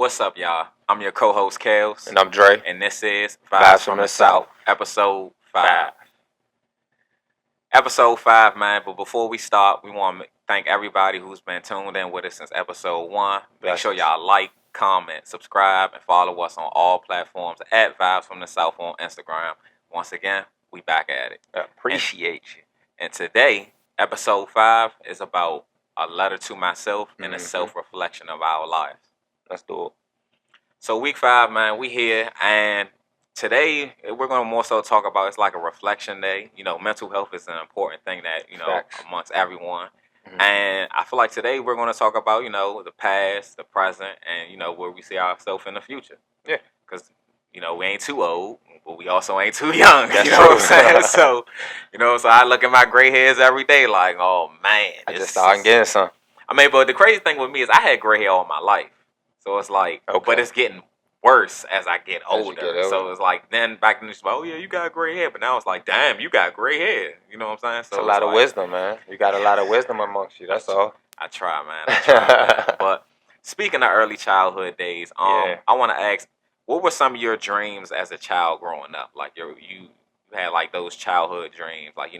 What's up, y'all? I'm your co-host, Kels, And I'm Dre. and this is Vibes from the South. episode 5. Episode 5, man. But before we start, we want to thank everybody who's been tuned in with us since episode 1. Make sure y'all like, comment, subscribe, and follow us on all platforms at Vibes from the South on Instagram. Once again, we back at it. Appreciate you. And today, episode 5 is about a letter to myself and a self-reflection of our lives. Let's do it. So week 5, man, we here, and today we're going to more so talk about, it's like a reflection day. You know, mental health is an important thing that, Facts. amongst everyone. And I feel like today we're going to talk about, the past, the present, and, where we see ourselves in the future. Yeah. Because, we ain't too old, but we also ain't too young. That's you know what I'm true. saying? So, so I look at my gray hairs every day like, oh, man. I just started getting some. I mean, but the crazy thing with me is I had gray hair all my life. So it's like, but it's getting worse as I get older. So it's like, then back then it's like, oh yeah, you got gray hair. But now it's like, damn, you got gray hair. You know what I'm saying? So it's a lot of wisdom, man. You got a lot of wisdom amongst you. That's all. I try, man. But speaking of early childhood days, I want to ask, what were some of your dreams as a child growing up? Like you had like those childhood dreams, like,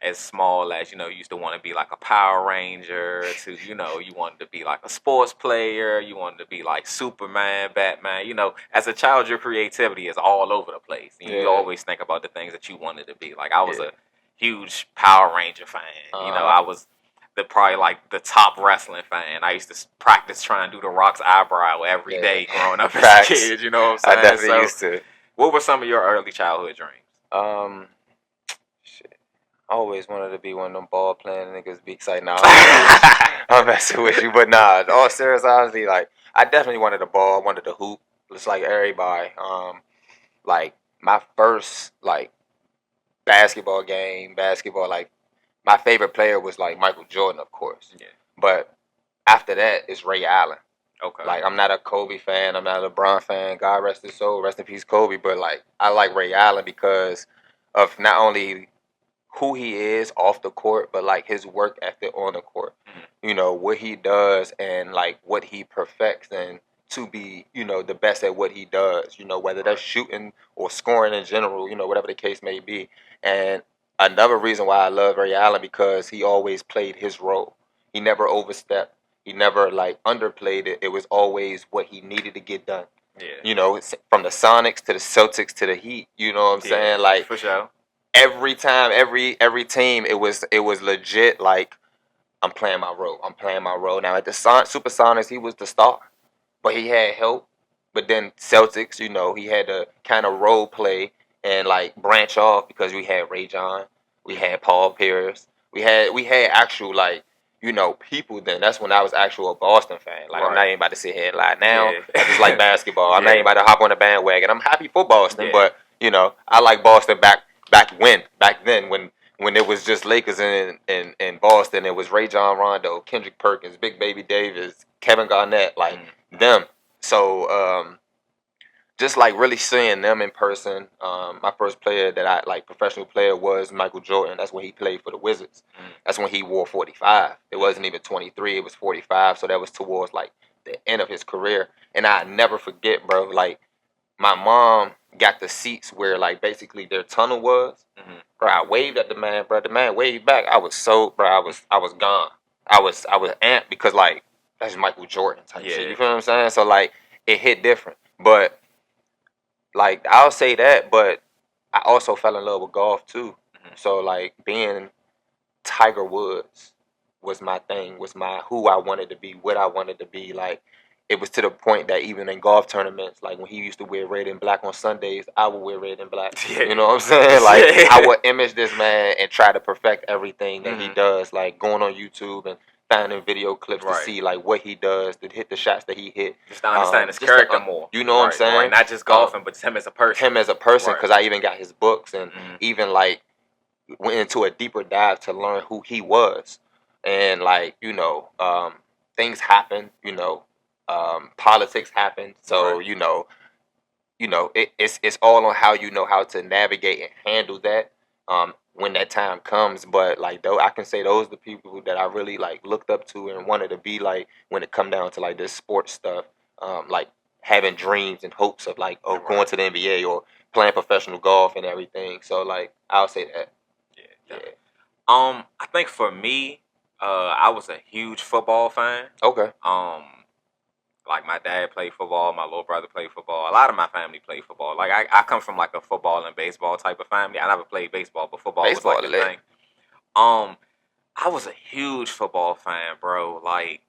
as small as, you used to want to be like a Power Ranger, to, you wanted to be like a sports player, you wanted to be like Superman, Batman. As a child, your creativity is all over the place. You always think about the things that you wanted to be. Like, I was a huge Power Ranger fan. I was probably like the top wrestling fan. I used to practice trying to do The Rock's eyebrow every day growing up as a kid. You know what I'm saying? I definitely used to. What were some of your early childhood dreams? I always wanted to be one of them ball playing niggas. Be excited now. I'm messing with you, but nah. All serious, honestly, like I definitely wanted a ball. I wanted to hoop, just like everybody. Like my first like basketball game, like my favorite player was like Michael Jordan, of course. Yeah. But after that, it's Ray Allen. Okay. Like I'm not a Kobe fan. I'm not a LeBron fan. God rest his soul. Rest in peace, Kobe. But like I like Ray Allen because of not only who he is off the court, but like his work ethic on the court. What he does and like what he perfects and to be, the best at what he does, whether that's shooting or scoring in general, whatever the case may be. And another reason why I love Ray Allen because he always played his role. He never overstepped. He never like underplayed it. It was always what he needed to get done. Yeah. From the Sonics to the Celtics to the Heat, you know what I'm saying? Like for sure. Every time, every team, it was legit. Like I'm playing my role. Now at the Supersonics, he was the star, but he had help. But then Celtics, he had to kind of role play and like branch off because we had Ray John, we had Paul Pierce, we had actual like people. Then that's when I was actual a Boston fan. Like I'm not even about to sit here and lie. Now I just like basketball. I'm not even about to hop on the bandwagon. I'm happy for Boston, but I like Boston back then when it was just Lakers and Boston. It was Ray John Rondo, Kendrick Perkins, Big Baby Davis, Kevin Garnett, like them. So just like really seeing them in person. My first player that I like professional player was Michael Jordan. That's when he played for the Wizards. That's when he wore 45. It wasn't even 23. It was 45. So that was towards like the end of his career. And I never forget, bro. Like my mom got the seats where like basically their tunnel was. Bro, I waved at the man, bro. The man waved back. I was so, bro. I was gone. I was amped because like that's Michael Jordan type shit. You feel what I'm saying? So like it hit different. But like I'll say that, but I also fell in love with golf too. So like being Tiger Woods was my thing, was my who I wanted to be, what I wanted to be. Like it was to the point that even in golf tournaments, like when he used to wear red and black on Sundays, I would wear red and black. You know what I'm saying? Like I would image this man and try to perfect everything that he does. Like going on YouTube and finding video clips to see like what he does, to hit the shots that he hit. Just to understand his character more. You know what I'm saying? Right. Not just golfing, but him as a person. Him as a person, because I even got his books and even like went into a deeper dive to learn who he was. And like, things happen, politics happen. So, it's all on how you know how to navigate and handle that when that time comes. But like though I can say those are the people that I really like looked up to and wanted to be like when it come down to like this sports stuff. like having dreams and hopes of like going to the NBA or playing professional golf and everything. So like I'll say that. Yeah. I think for me, I was a huge football fan. Okay. Like my dad played football, my little brother played football. A lot of my family played football. Like I come from like a football and baseball type of family. I never played baseball, but football was like the thing. I was a huge football fan, bro. Like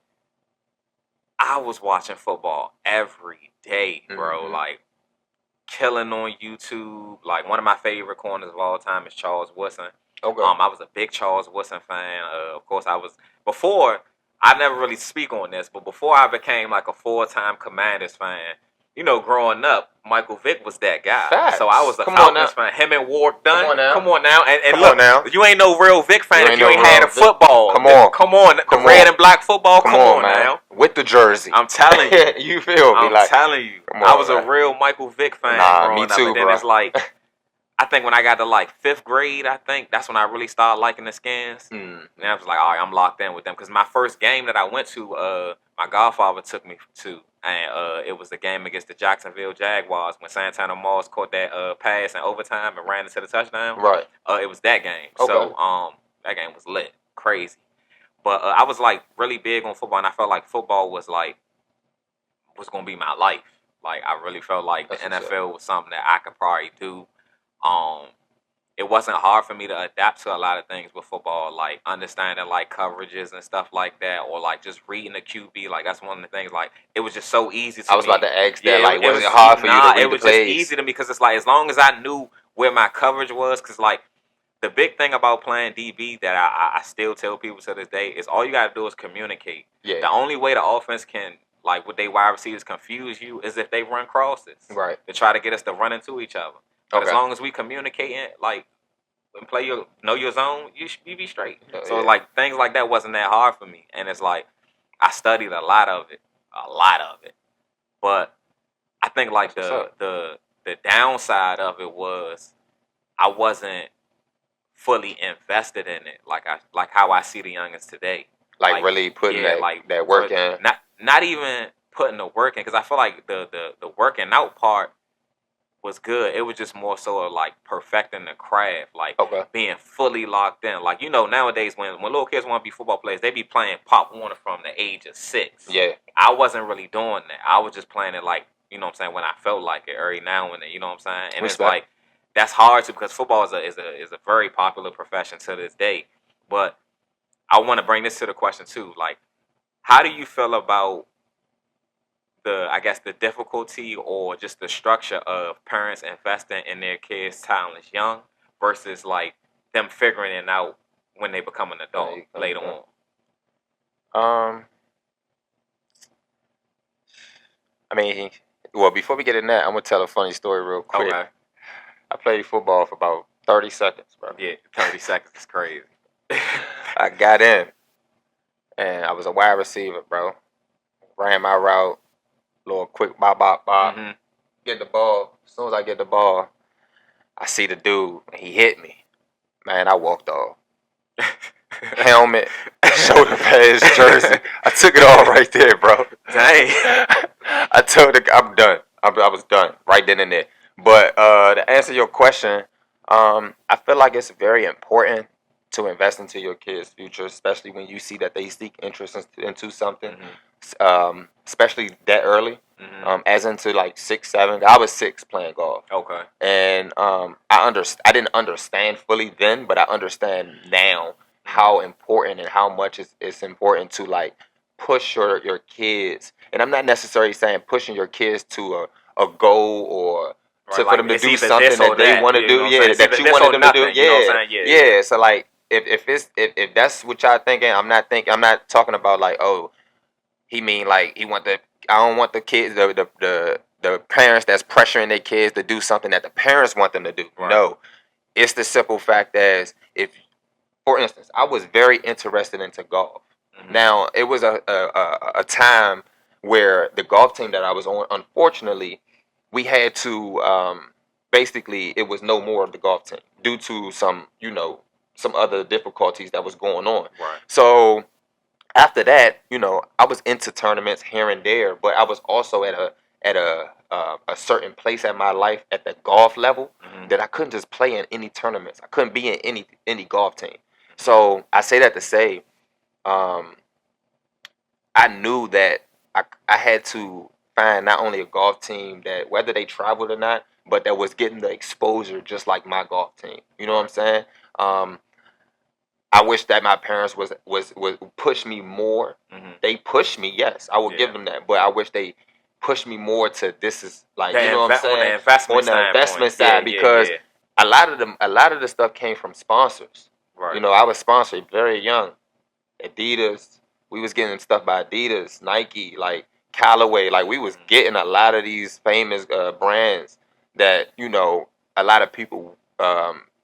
I was watching football every day, bro. Like killing on YouTube. Like one of my favorite corners of all time is Charles Woodson. Okay. I was a big Charles Woodson fan. Of course, before. I never really speak on this, but before I became like a full-time Commanders fan, you know, growing up, Michael Vick was that guy. Facts. So I was a Falcons fan. Him and Ward Dunn. Come on now. And look, now. You ain't no real Vick fan if you ain't had a football. Come on. The red and black football. Come on now. With the jersey. I'm telling you. You feel me? I'm telling you. I was a real Michael Vick fan growing up. And then it's like, I think when I got to like 5th grade, I think that's when I really started liking the Skins. And I was like, all right, I'm locked in with them. Because my first game that I went to, my godfather took me to, and it was the game against the Jacksonville Jaguars when Santana Moss caught that pass in overtime and ran into the touchdown. Right. It was that game. Okay. So that game was lit, crazy. But I was like really big on football, and I felt like football was going to be my life. Like I really felt like the NFL was something that I could probably do. It wasn't hard for me to adapt to a lot of things with football, like understanding like coverages and stuff like that, or like just reading the QB. Like that's one of the things. Like it was just so easy to me. I was about to ask that. Like, was it hard for you to read the plays? It was just easy to me because it's like as long as I knew where my coverage was, because like the big thing about playing DB that I still tell people to this day is all you got to do is communicate. Yeah. The only way the offense can, like with their wide receivers, confuse you is if they run crosses. Right. To try to get us to run into each other. But as long as we communicate like and know your zone, you be straight. So like things like that wasn't that hard for me, and it's like I studied a lot of it. But I think like the downside of it was I wasn't fully invested in it, like how I see the youngins today. Like really putting that work in. Not even putting the work in, because I feel like the working out part was good. It was just more so of like perfecting the craft, like being fully locked in. Like, you know, nowadays when little kids want to be football players, they be playing Pop Warner from the age of 6. Yeah. I wasn't really doing that. I was just playing it like, you know what I'm saying, when I felt like it every now and then, you know what I'm saying? And it's like, that's hard to, because football is a very popular profession to this day. But I want to bring this to the question too. Like, how do you feel about the difficulty or just the structure of parents investing in their kids' talents young versus like them figuring it out when they become an adult later on? I mean, well, before we get in that, I'm gonna tell a funny story real quick. Okay. I played football for about 30 seconds, bro. Yeah, 30 seconds is crazy. I got in, and I was a wide receiver, bro. Ran my route. Little quick bop. Mm-hmm. Get the ball. As soon as I get the ball, I see the dude, and he hit me. Man, I walked off. Helmet, shoulder pads, jersey. I took it all right there, bro. Dang. I told the I'm done. I was done right then and there. But to answer your question, I feel like it's very important to invest into your kids' future, especially when you see that they seek interest into something. Mm-hmm. Especially that early, as into like 6, 7. I was 6 playing golf. Okay. And I didn't understand fully then, but I understand now how important and how much it's important to like push your kids. And I'm not necessarily saying pushing your kids to a goal or for them to do something that they want to do. Yeah, that you wanted them to do. Yeah, yeah. So like if that's what y'all thinking, I'm not talking about like, oh, he mean like I don't want the kids, the parents that's pressuring their kids to do something that the parents want them to do. Right. No, it's the simple fact as if, for instance, I was very interested into golf. Mm-hmm. Now it was a time where the golf team that I was on, unfortunately, we had to basically it was no more of the golf team due to some other difficulties that was going on. Right. So after that, I was into tournaments here and there, but I was also at a certain place in my life at the golf level that I couldn't just play in any tournaments. I couldn't be in any golf team. So I say that to say, um, I knew that I had to find not only a golf team that whether they traveled or not, but that was getting the exposure just like my golf team. You know what I'm saying? Um, I wish that my parents was push me more. They pushed me, yes, I will give them that, but I wish they pushed me more to this is like you know what I'm saying on the investment side because a lot of the stuff came from sponsors. Right. I was sponsored very young. Adidas, we was getting stuff by Adidas, Nike, like Callaway, like we was getting a lot of these famous brands that a lot of people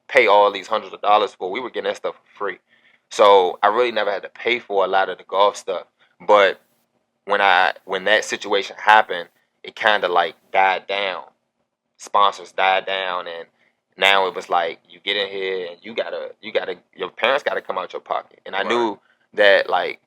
pay all these hundreds of dollars for. We were getting that stuff for free, so I really never had to pay for a lot of the golf stuff. But when that situation happened, it kind of like died down. Sponsors died down, and now it was like you get in here and you gotta your parents gotta come out your pocket. And I knew that like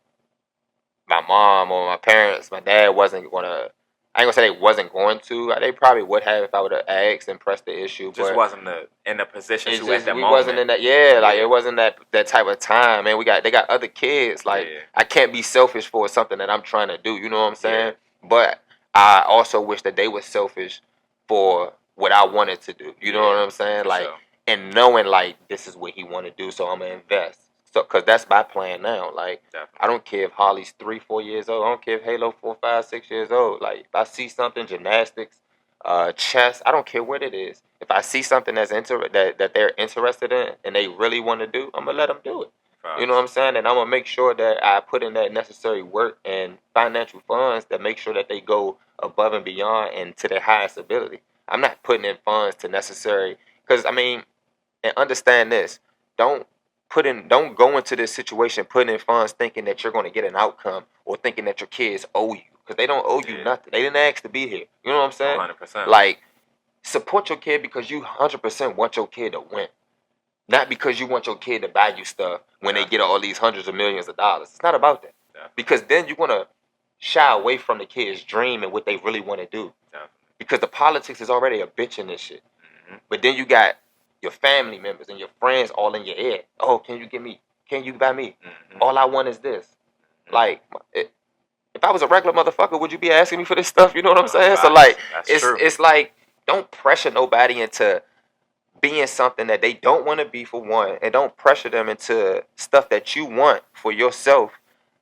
my mom or my parents, my dad wasn't gonna. I ain't gonna say they wasn't going to. They probably would have if I would have asked and pressed the issue. Just but wasn't in the position to at the we moment. wasn't in that. Yeah, like it wasn't that type of time. Man, they got other kids. Like I can't be selfish for something that I'm trying to do. You know what I'm saying? Yeah. But I also wish that they were selfish for what I wanted to do. You know what I'm saying? Like and knowing like this is what he want to do, so I'm gonna invest. So, cause that's my plan now. Like, definitely. I don't care if Holly's 3, 4 years old. I don't care if Halo 4, 5, 6 years old. Like, if I see something, gymnastics, chess, I don't care what it is. If I see something that they're interested in and they really want to do, I'm gonna let them do it. Right. You know what I'm saying? And I'm gonna make sure that I put in that necessary work and financial funds that make sure that they go above and beyond and to their highest ability. I'm not putting in funds to necessary, because I mean, and understand this, don't go into this situation putting in funds thinking that you're going to get an outcome or thinking that your kids owe you, because they don't owe you nothing. They didn't ask to be here. You know what I'm saying? 100%. Like, support your kid because you 100% want your kid to win, not because you want your kid to buy you stuff when they get all these hundreds of millions of dollars. It's not about that, because then you're going to shy away from the kid's dream and what they really want to do, because the politics is already a bitch in this shit. But then you got your family members and your friends all in your ear. Oh, can you get me? Can you buy me? All I want is this. Like, if I was a regular motherfucker, would you be asking me for this stuff? You know what I'm saying? So like, it's like, don't pressure nobody into being something that they don't want to be, for one, and don't pressure them into stuff that you want for yourself,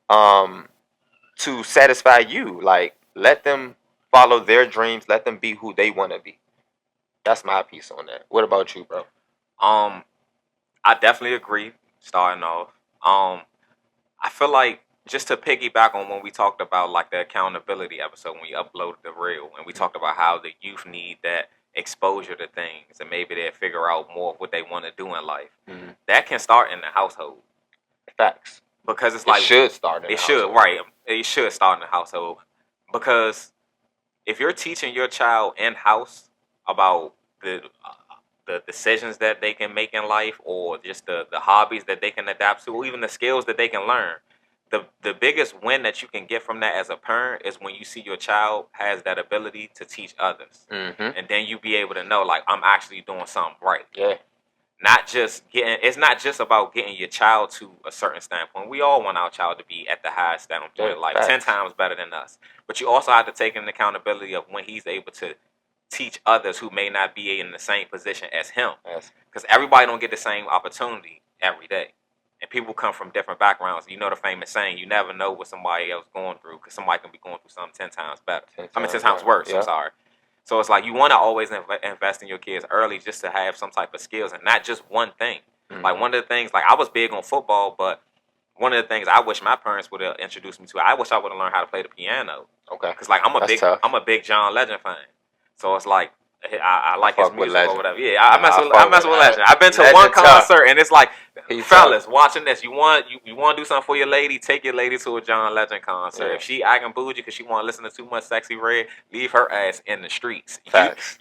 to satisfy you. Like, let them follow their dreams. Let them be who they want to be. That's my piece on that. What about you, bro? I definitely agree. Starting off, I feel like, just to piggyback on when we talked about like the accountability episode when we uploaded the reel, and we talked about how the youth need that exposure to things, and maybe they'll figure out more of what they want to do in life. That can start in the household. Facts. Because it's like, it should start in the household. Right. It should start in the household. Because if you're teaching your child in house about the decisions that they can make in life, or just the hobbies that they can adapt to, or even the skills that they can learn, the biggest win that you can get from that as a parent is when you see your child has that ability to teach others. And then you be able to know, like, I'm actually doing something right. Yeah. It's not just about getting your child to a certain standpoint. We all want our child to be at the highest standpoint in life, 10 times better than us. But you also have to take an accountability of when he's able to teach others who may not be in the same position as him. Because everybody don't get the same opportunity every day. And people come from different backgrounds. You know the famous saying, you never know what somebody else going through, because somebody can be going through something 10 times better. 10 times worse, I'm sorry. So it's like, you want to always invest in your kids early, just to have some type of skills and not just one thing. Like, one of the things, like, I was big on football, but one of the things I wish my parents would have introduced me to, I wish I would have learned how to play the piano. Okay. Because, like, I'm a big John Legend fan. So it's like, I like his music or whatever. Yeah, I mess with Legend. I've been to one concert, and it's like, fellas, watching this, you want to do something for your lady, take your lady to a John Legend concert. Yeah. If she acting bougie because she want to listen to too much Sexy Red, leave her ass in the streets.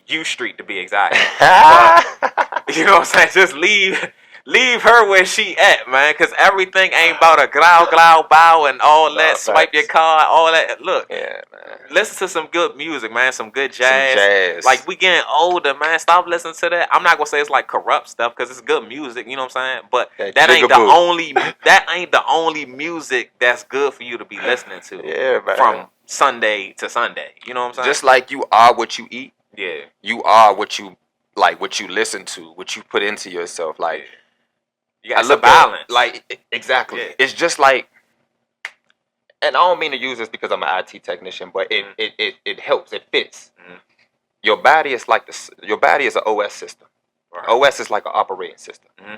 You street, to be exact. But, you know what I'm saying? Just leave leave her where she at, man. Cause everything ain't about a glow bow and all that. Swipe your card, all that. Look, yeah, man. Listen to some good music, man. Some good jazz. Some jazz. Like we getting older, man. Stop listening to that. I'm not gonna say it's like corrupt stuff because it's good music. You know what I'm saying? But that ain't the only music that's good for you to be listening to. Yeah, man. From Sunday to Sunday. You know what I'm saying? Just like you are what you eat. Yeah. You are what you like, what you listen to, what you put into yourself. Like, you got to balance. Exactly. Yeah. It's just like, and I don't mean to use this because I'm an IT technician, but it helps. It fits. Mm-hmm. Your body is like your body is an OS system. Right. OS is like an operating system. Mm-hmm.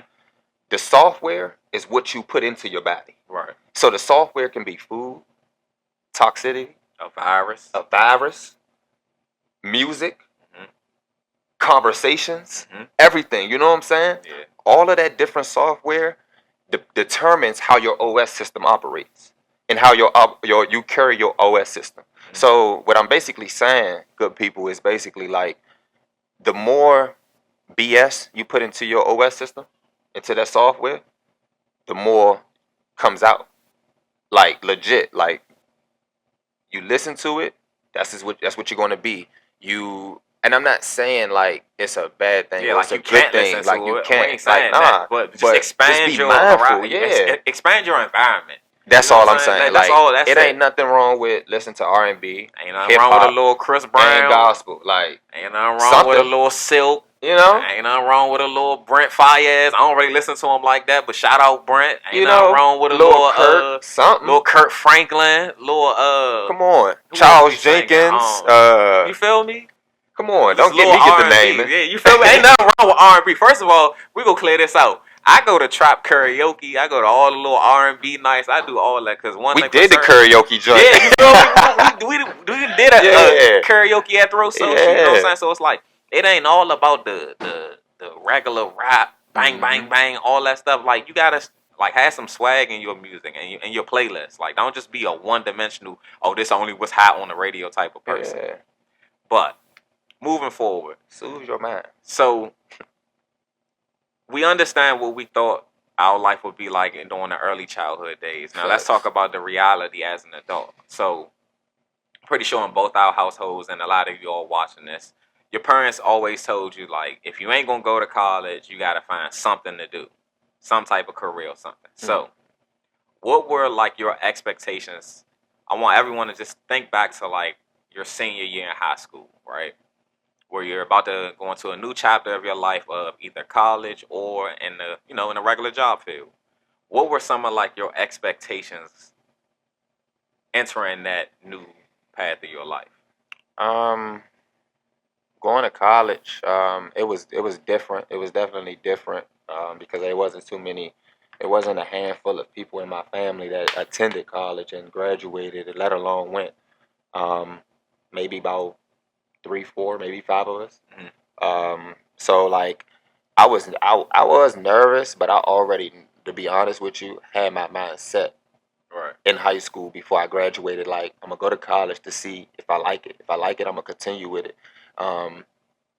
The software is what you put into your body. Right. So the software can be food, toxicity, a virus, music, mm-hmm. conversations, mm-hmm. everything. You know what I'm saying? Yeah. All of that different software determines how your OS system operates and how you carry your OS system. Mm-hmm. So what I'm basically saying, good people, is basically like the more BS you put into your OS system, into that software, the more comes out. Like legit, like you listen to it, that's what you're gonna be. And I'm not saying like it's a bad thing. Yeah, or like it's a good thing. Like you can't. We ain't saying that, but just expand your mindful. Yeah, expand your environment. That's all I'm saying. Like it ain't nothing wrong with listening to R&B. Ain't nothing wrong with a little Chris Brown and gospel. Like ain't nothing wrong with a little Silk. You know, ain't nothing wrong with a little Brent Faiyaz. I don't really listen to him like that, but shout out Brent. Ain't nothing wrong with a little Kurt, something. Little Kurt Franklin, little Come on, Charles Jenkins. You feel me? Come on, don't get me the name. Yeah, you feel me? Ain't nothing wrong with R&B. First of all, we gonna clear this out. I go to trap karaoke. I go to all the little R&B nights. I do all that because we did the karaoke joint. Yeah, you feel me? we did a karaoke at Throw Social. Yeah. You know what I'm saying? So it's like it ain't all about the regular rap, bang, mm-hmm. bang, bang, all that stuff. Like you gotta like have some swag in your music and your playlist. Like don't just be a one-dimensional. Oh, this only was hot on the radio type of person. Yeah. But moving forward, soothe your mind. So we understand what we thought our life would be like during the early childhood days. Now let's talk about the reality as an adult. So pretty sure in both our households, and a lot of you all watching this, your parents always told you, like, if you ain't going to go to college, you got to find something to do, some type of career or something. Mm-hmm. So what were, like, your expectations? I want everyone to just think back to, like, your senior year in high school, right? Where you're about to go into a new chapter of your life of either college or in the regular job field. What were some of, like, your expectations entering that new path of your life? Going to college, it was different. It was definitely different because it wasn't a handful of people in my family that attended college and graduated, let alone went. Maybe about 3, 4, maybe 5 of us. Mm-hmm. So like, I was nervous, but I already, to be honest with you, had my mind set. Right. In high school before I graduated. Like, I'm gonna go to college to see if I like it. If I like it, I'm gonna continue with it.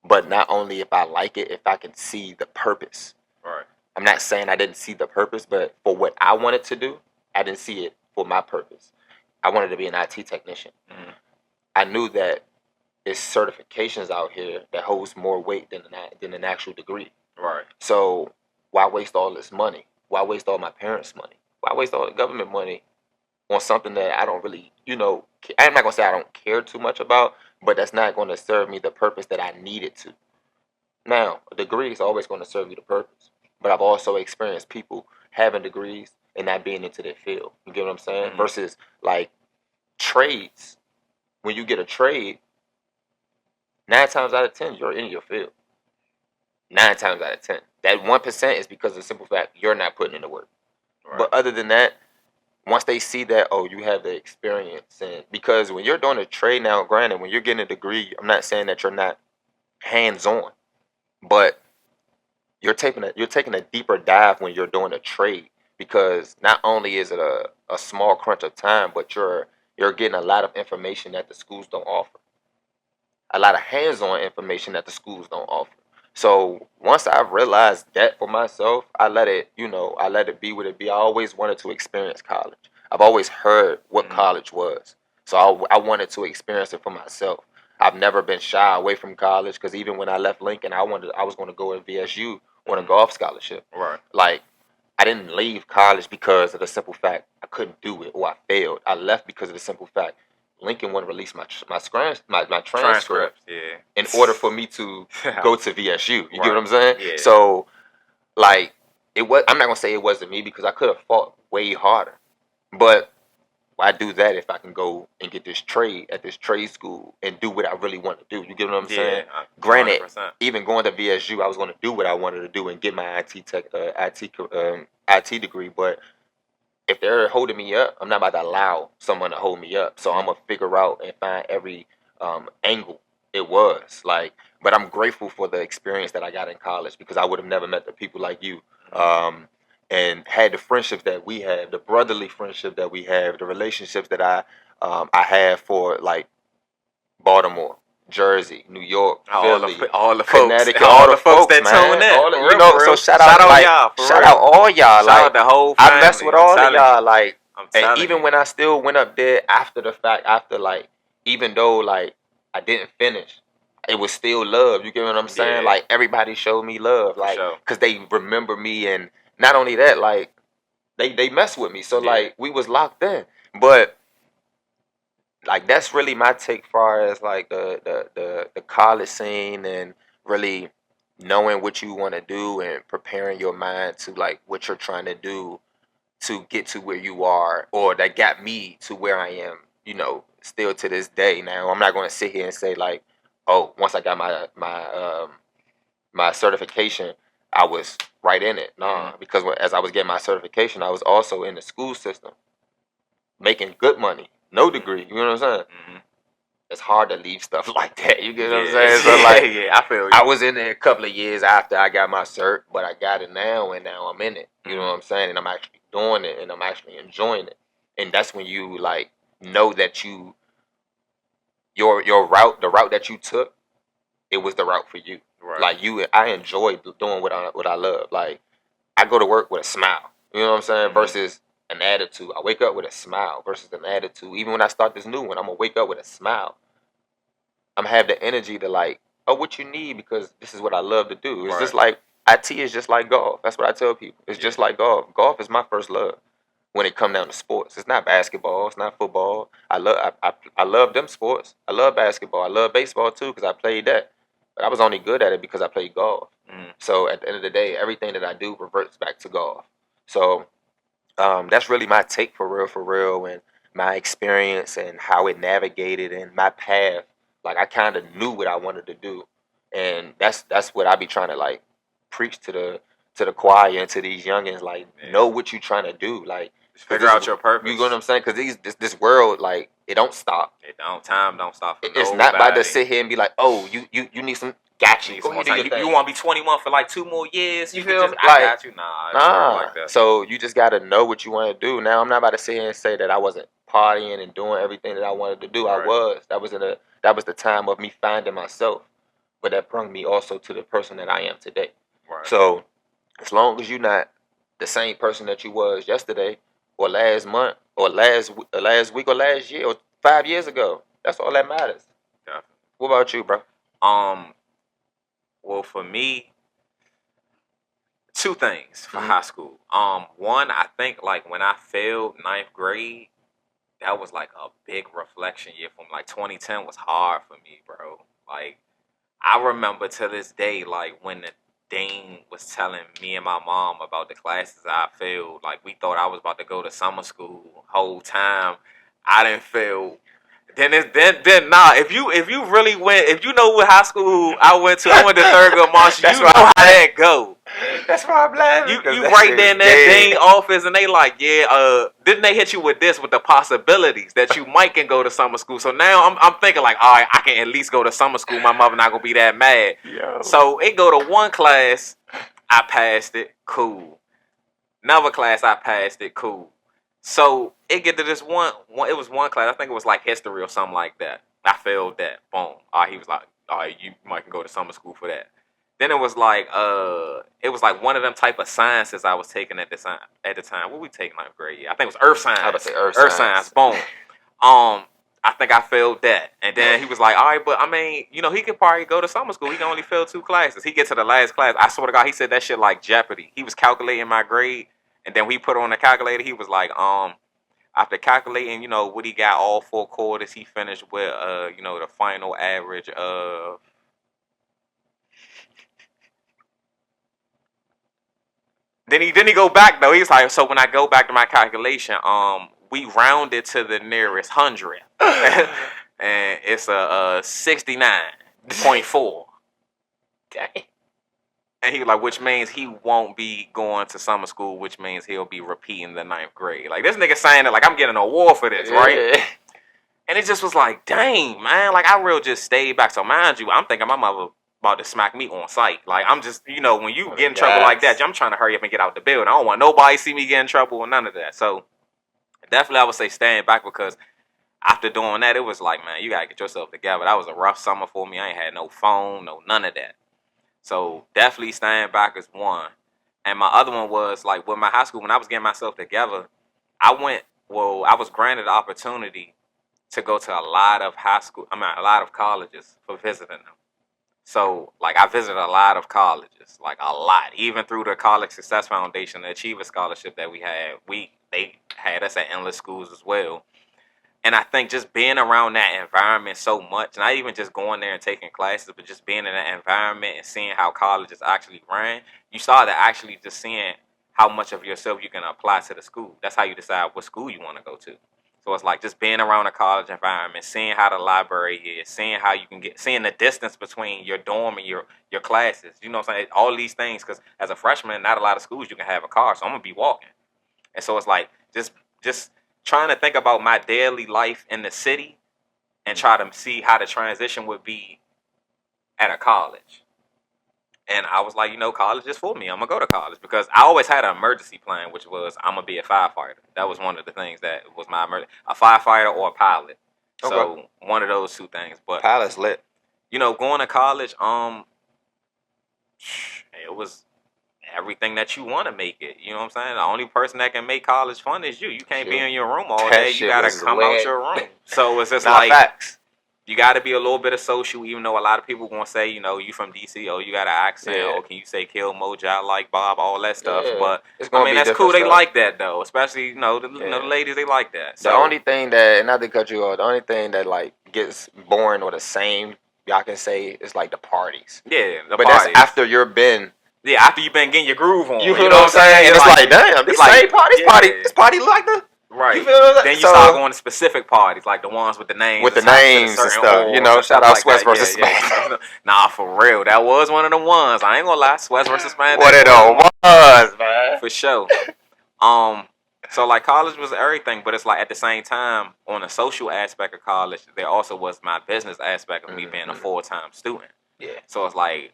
But not only if I like it, if I can see the purpose. Right. I'm not saying I didn't see the purpose, but for what I wanted to do, I didn't see it for my purpose. I wanted to be an IT technician. Mm-hmm. I knew that there's certifications out here that holds more weight than an actual degree. Right. So why waste all this money? Why waste all my parents' money? Why waste all the government money on something that I don't really, I'm not going to say I don't care too much about, but that's not going to serve me the purpose that I need it to. Now, a degree is always going to serve you the purpose, but I've also experienced people having degrees and not being into their field. You get what I'm saying? Mm-hmm. Versus, like, trades. When you get a trade, 9 times out of 10, you're in your field. 9 times out of 10. That 1% is because of the simple fact you're not putting in the work. Right. But other than that, once they see that, oh, you have the experience, and because when you're doing a trade now, granted, when you're getting a degree, I'm not saying that you're not hands-on, but you're taking a deeper dive when you're doing a trade, because not only is it a small crunch of time, but you're getting a lot of information that the schools don't offer, a lot of hands-on information that the schools don't offer. So once I realized that for myself, I let it, I let it be what it be. I always wanted to experience college. I've always heard what college was. So I wanted to experience it for myself. I've never been shy away from college because even when I left Lincoln, I was going to go to VSU on a golf scholarship. Right. Like, I didn't leave college because of the simple fact I couldn't do it or I failed. I left because of the simple fact Lincoln wouldn't release my transcript in order for me to go to VSU. You get what I'm saying? Yeah. So, like, I'm not gonna say it wasn't me because I could have fought way harder, but why do that if I can go and get this trade at this trade school and do what I really want to do? You get what I'm saying? Granted, 100%. Even going to VSU, I was going to do what I wanted to do and get my IT degree. But if they're holding me up, I'm not about to allow someone to hold me up. So I'm gonna figure out and find every angle it was like. But I'm grateful for the experience that I got in college because I would have never met the people like you. And had the friendships that we have, the brotherly friendship that we have, the relationships that I have for like Baltimore, Jersey, New York, Philly, all the Connecticut, folks, all the folks that man. tune in. So shout out y'all. Shout out all y'all. Shout out the whole family. I mess with all of y'all. Like, and even when I still went up there after the fact, like, even though like I didn't finish, it was still love. You get what I'm saying? Yeah. Like, everybody showed me love, like, because they remember me, and not only that, like, they mess with me. So like, we was locked in. But like, that's really my take far as like the college scene and really knowing what you want to do and preparing your mind to like what you're trying to do to get to where you are, or that got me to where I am, still to this day. Now, I'm not going to sit here and say like, oh, once I got my certification, I was right in it. Nah, because as I was getting my certification, I was also in the school system, making good money, no degree. You know what I'm saying? It's hard to leave stuff like that. You get what I'm saying? So like, I feel you. I was in there a couple of years after I got my cert, but I got it now, and now I'm in it. You know what I'm saying? And I'm actually doing it, and I'm actually enjoying it. And that's when you like know that your route, the route that you took, it was the route for you. Right. Like, I enjoy doing what I love. Like, I go to work with a smile. You know what I'm saying? Versus an attitude. I wake up with a smile versus an attitude. Even when I start this new one, I'm gonna wake up with a smile. I'm gonna have the energy to like, oh, what you need, because this is what I love to do. It's just like IT is just like golf. That's what I tell people. It's just like golf. Golf is my first love when it come down to sports. It's not basketball. It's not football. I love them sports. I love basketball. I love baseball too because I played that. But I was only good at it because I played golf. So at the end of the day, everything that I do reverts back to golf. So that's really my take for real, and my experience and how it navigated and my path. Like, I kind of knew what I wanted to do, and that's what I be trying to like preach to the choir and to these youngins. Like, know what you trying to do. Like, figure out your purpose. You know what I'm saying? Because this world, like, it don't stop. Time don't stop for It's not about to sit here and be like, oh, you need some. Got you. You want to be 21 for like 2 more years? You feel like, I got you. Nah. Like that. So you just got to know what you want to do. Now, I'm not about to sit here and say that I wasn't partying and doing everything that I wanted to do. Right. I was. That was the time of me finding myself. But that brought me also to the person that I am today. Right. So as long as you're not the same person that you was yesterday or last month or last week or last year or 5 years ago, that's all that matters. Definitely. What about you, bro? Well, for me, 2 things for high school. One, I think like when I failed 9th grade, that was like a big reflection year from like 2010 was hard for me, bro. Like, I remember to this day, like when the dean was telling me and my mom about the classes I failed, like we thought I was about to go to summer school. Whole time I didn't fail. Then if you really went, if you know what high school I went to Thurgood Marshall, you know how that go. That's why I'm laughing. You right there in that dean office, and they like, didn't they hit you with the possibilities that you might can go to summer school? So now I'm thinking like, all right, I can at least go to summer school. My mother not gonna be that mad. Yo. So it go to one class, I passed it, cool. Another class, I passed it, cool. So it get to this one. It was one class. I think it was like history or something like that. I failed that. Boom. He was like, all right, you might can go to summer school for that. Then it was like one of them type of sciences I was taking at the time. What we taking ninth grade? Yeah, I think it was earth science. I would say earth science. Boom. I think I failed that. And then he was like, all right, but I mean, you know, he could probably go to summer school. He can only fail 2 classes. He gets to the last class. I swear to God, he said that shit like Jeopardy. He was calculating my grade. And then we put on the calculator. He was like, after calculating, you know, what he got all 4 quarters, he finished with, you know, the final average of. Then he go back though. He's like, so when I go back to my calculation, we rounded to the nearest 100, and it's a 69.4. Dang. And he like, which means he won't be going to summer school, which means he'll be repeating the 9th grade. Like this nigga saying that like I'm getting an award for this, right? And it just was like, dang, man, like I real just stayed back. So mind you, I'm thinking my mother about to smack me on sight. Like I'm just, you know, when you get in trouble like that, I'm trying to hurry up and get out the building. I don't want nobody to see me get in trouble or none of that. So definitely I would say staying back, because after doing that, it was like, man, you gotta get yourself together. That was a rough summer for me. I ain't had no phone, none of that. So definitely staying back is one. And my other one was like with my high school, when I was getting myself together, I was granted the opportunity to go to a lot of a lot of colleges for visiting them. So, like, I visited a lot of colleges, like a lot. Even through the College Success Foundation, the Achiever Scholarship that we had, they had us at endless schools as well. And I think just being around that environment so much, not even just going there and taking classes, but just being in that environment and seeing how colleges actually ran, you started actually just seeing how much of yourself you can apply to the school. That's how you decide what school you want to go to. So it's like just being around a college environment, seeing how the library is, seeing how you can seeing the distance between your dorm and your classes. You know what I'm saying? All these things, because as a freshman, not a lot of schools you can have a car, so I'm gonna be walking. And so it's like just trying to think about my daily life in the city and try to see how the transition would be at a college. And I was like, you know, college is for me. I'm going to go to college, because I always had an emergency plan, which was I'm going to be a firefighter. That was one of the things that was my emergency. A firefighter or a pilot. Okay. So one of those 2 things. But pilot's lit. You know, going to college, it was everything that you want to make it. You know what I'm saying? The only person that can make college fun is you. You can't be in your room all day. You got to come out your room. So it's just like... Facts. You got to be a little bit of social, even though a lot of people going to say, you know, you from D.C., oh, you got an accent, or can you say kill Moja like Bob, all that stuff. But, I mean, that's cool. They like that, though, especially, you know, the ladies, they like that. So, the only thing that, not to cut you off, the only thing that, like, gets boring or the same, y'all can say, is, like, the parties. Yeah, but parties. That's after you've been... Yeah, after you've been getting your groove on. You know what I'm saying? And it's like, damn, this same party, this party like the... Right. You then you start going to specific parties, like the ones with the names. With the names and stuff. You know, shout out Sweats versus Smack. Nah, for real. That was one of the ones. I ain't gonna lie. Sweats versus Smack. What it all was, man. For sure. So, like, college was everything, but it's like at the same time, on the social aspect of college, there also was my business aspect of me being a full-time student. Yeah. So it's like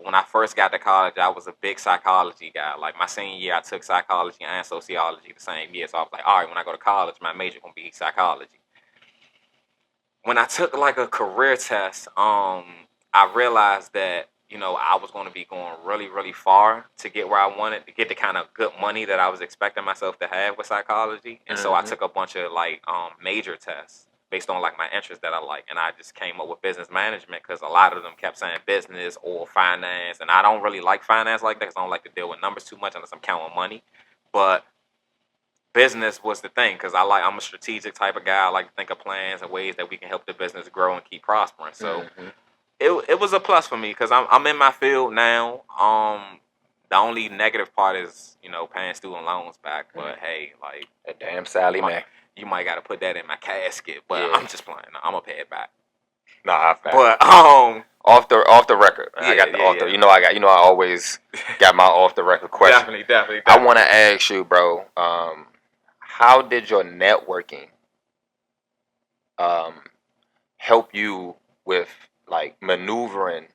when I first got to college, I was a big psychology guy. Like my senior year, I took psychology and sociology the same year. So I was like, all right, when I go to college, my major gonna be psychology. When I took like a career test, I realized that, you know, I was going to be going really, really far to get where I wanted, to get the kind of good money that I was expecting myself to have with psychology. And so I took a bunch of like major tests based on like my interests that I like, and I just came up with business management because a lot of them kept saying business or finance, and I don't really like finance like that because I don't like to deal with numbers too much unless I'm counting money. But business was the thing because I'm a strategic type of guy. I like to think of plans and ways that we can help the business grow and keep prospering. So it was a plus for me because I'm in my field now. The only negative part is, you know, paying student loans back. But hey, like a damn Sally Mae. You might got to put that in my casket, but I'm just playing. I'm gonna pay it back. Nah, but off the record, I got the off the. You know, I always got my off the record question. Definitely. I want to ask you, bro. How did your networking help you with like maneuvering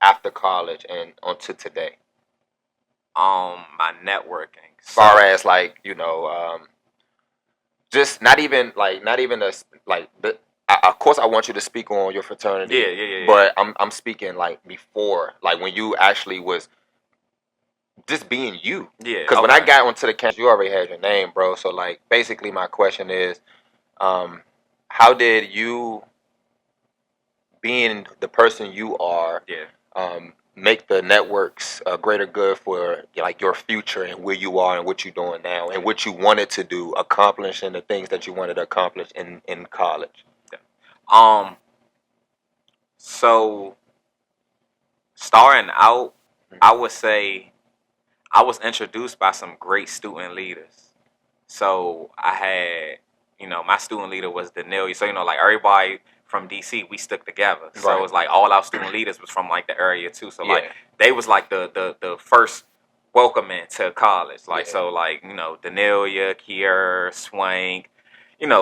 after college and onto today? My networking, as far as like, you know, just not even a, like of course, I want you to speak on your fraternity. Yeah. But I'm speaking like before, like when you actually was just being you. Yeah. Because when I got onto the campus, you already had your name, bro. So like, basically, my question is, how did you, being the person you are, make the networks a greater good for like your future and where you are and what you're doing now and what you wanted to do, accomplishing the things that you wanted to accomplish in college? So starting out, I would say I was introduced by some great student leaders. So I had, my student leader was Daniel. So, like everybody from DC, we stuck together. So right. It's like all our student leaders was from like the area too. So like they was like the first welcoming to college. Like so like, Danelia, Kier, Swank,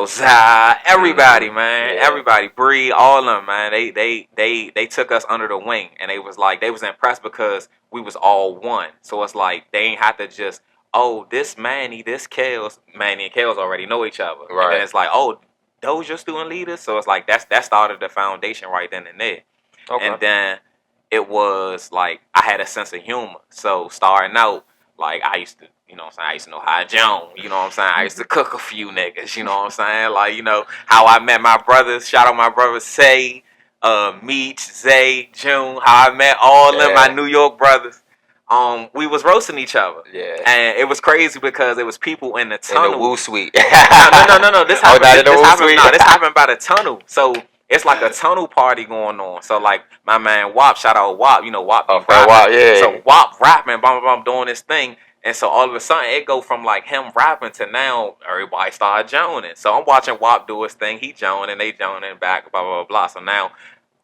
Zai, everybody, man, everybody, Bree, all of them, man. They took us under the wing, and they was impressed because we was all one. So it's like they ain't have to just, oh, this Manny, this Kales, Manny and Kales already know each other. Right. And then it's like, oh, those your student leaders. So it's like that started the foundation right then and there. Okay. And then it was like I had a sense of humor. So starting out, like I used to, I used to know how Joan, I used to cook a few niggas, like, how I met my brothers, shout out my brothers, Say, Meech, Zay, June, how I met all of them, my New York brothers. We was roasting each other. Yeah. And it was crazy because it was people in the tunnel. In the Woo Suite. no. This happened, this happened by the tunnel. So it's like a tunnel party going on. So like my man WAP, shout out WAP, WAP. Oh, WAP, yeah. So WAP rapping, doing this thing. And so all of a sudden it go from like him rapping to now everybody started joning. So I'm watching WAP do his thing. He joning, they joning back, blah, blah, blah. So now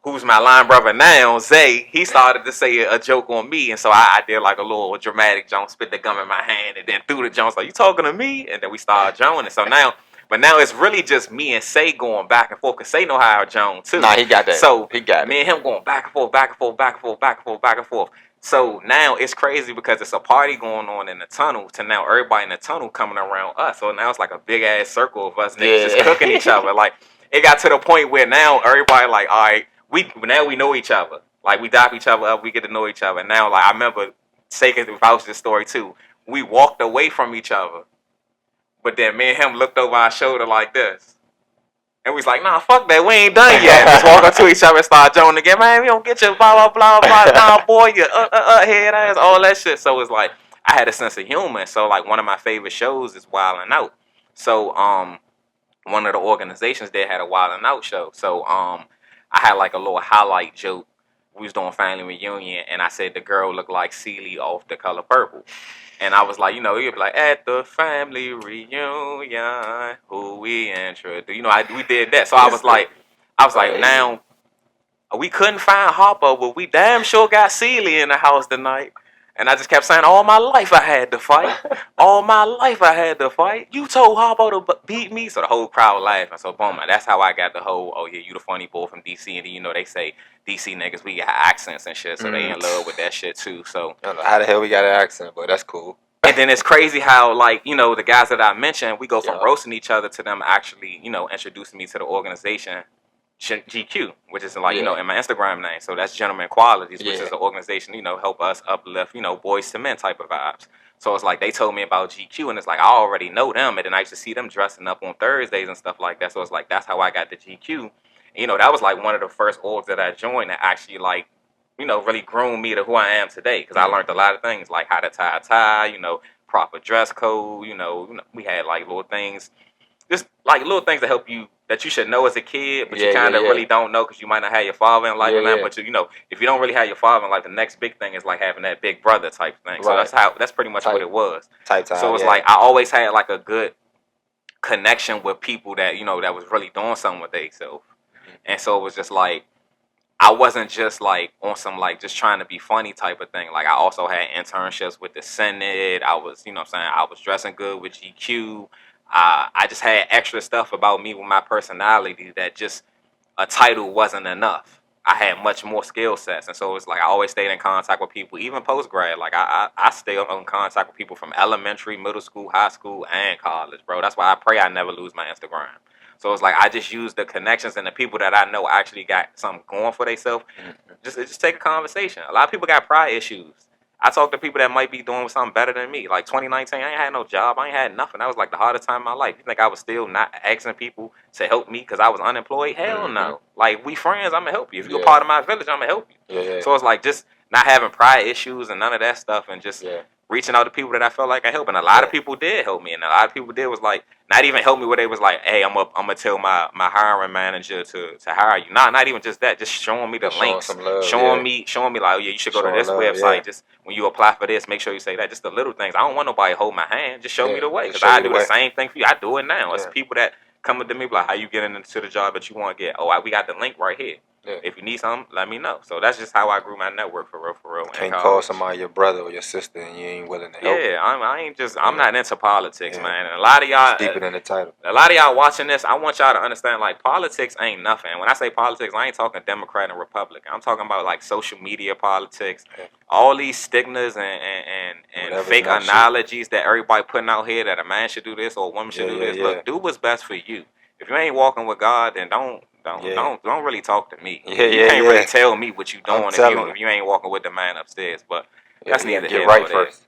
who's my line brother now, Zay, he started to say a joke on me. And so I did like a little dramatic joke, spit the gum in my hand and then threw the joke. Like, you talking to me? And then we started joning. So now, but now it's really just me and Say going back and forth. Because Say know how I joan too. Nah, he got that. So he got me and him going back and forth, back and forth, back and forth, back and forth, back and forth. So now it's crazy because it's a party going on in the tunnel to now everybody in the tunnel coming around us. So now it's like a big ass circle of us niggas just cooking each other. Like it got to the point where now everybody like, all right, we know each other. Like we dap each other up, we get to know each other. And now like I remember Sake vouched this story too. We walked away from each other, but then me and him looked over our shoulder like this. And we was like, nah, fuck that, we ain't done yet. Just walk up to each other and start joning again. Man, we don't get you, blah, blah, blah, blah. Nah, boy, you head ass, all that shit. So it's like, I had a sense of humor. So like, one of my favorite shows is Wild 'N Out. So one of the organizations there had a Wild 'N Out show. So I had like a little highlight joke. We was doing family reunion, and I said the girl looked like Celie off The Color Purple. And I was like, you'd be like, at the family reunion, who we introduced. We did that. So I was like, now, we couldn't find Harpo, but we damn sure got Celie in the house tonight. And I just kept saying, all my life I had to fight. All my life I had to fight. You told Harpo to beat me. So the whole crowd laughing. So boom, that's how I got the whole, oh yeah, you the funny boy from DC. And then, they say DC niggas, we got accents and shit. So they in love with that shit too. So I don't know how the hell we got an accent, but that's cool. And then it's crazy how, like, the guys that I mentioned, we go from roasting each other to them actually, introducing me to the organization GQ, which is like, in my Instagram name. So that's Gentleman Qualities, which is an organization, help us uplift, boys to men type of vibes. So it's like they told me about GQ, and it's like I already know them, and then I used to see them dressing up on Thursdays and stuff like that. So it's like that's how I got the GQ. And, that was like one of the first orgs that I joined that actually like, really groomed me to who I am today. Because I learned a lot of things like how to tie a tie, proper dress code. We had like little things, just like little things that help you, that you should know as a kid, but you kind of really don't know because you might not have your father in life. But if you don't really have your father in life, the next big thing is like having that big brother type thing. Right. So that's pretty much what it was. So it's like I always had like a good connection with people that that was really doing something with themselves. And so it was just like I wasn't just like on some like just trying to be funny type of thing. Like I also had internships with the Senate. I was, I was dressing good with GQ. I just had extra stuff about me with my personality that just a title wasn't enough. I had much more skill sets. And so it's like I always stayed in contact with people, even post-grad. Like I stay in contact with people from elementary, middle school, high school, and college, bro. That's why I pray I never lose my Instagram. So it's like I just use the connections and the people that I know actually got something going for themselves. Just take a conversation. A lot of people got pride issues. I talk to people that might be doing something better than me. Like 2019, I ain't had no job. I ain't had nothing. That was like the hardest time of my life. You think I was still not asking people to help me because I was unemployed? Hell no. Like, we friends, I'm going to help you. If you're a part of my village, I'm going to help you. So it's like just not having pride issues and none of that stuff and just reaching out to people that I felt like I helped. And a lot of people did help me. And a lot of people did was like, not even help me where they was like, hey, I'm gonna tell my hiring manager to hire you. Nah, not even just that. Just showing me the links. Showing me like, oh yeah, you should go to this website. Just when you apply for this, make sure you say that. Just the little things. I don't want nobody to hold my hand. Just show me the way. Because I do the same thing for you. I do it now. It's people that come to me like, how you getting into the job that you want to get? Oh, we got the link right here. Yeah. If you need something, let me know. So that's just how I grew my network for real. Can't call somebody your brother or your sister and you ain't willing to help. Yeah, I'm not into politics, man. And a lot of y'all, it's deeper than the title. A lot of y'all watching this, I want y'all to understand, like, politics ain't nothing. When I say politics, I ain't talking Democrat and Republican. I'm talking about like social media politics, all these stigmas and fake analogies that everybody putting out here that a man should do this or a woman should do this. Look, do what's best for you. If you ain't walking with God, then don't really talk to me. You can't really tell me what you doing if you ain't walking with the man upstairs. But that's neither here nor there. First.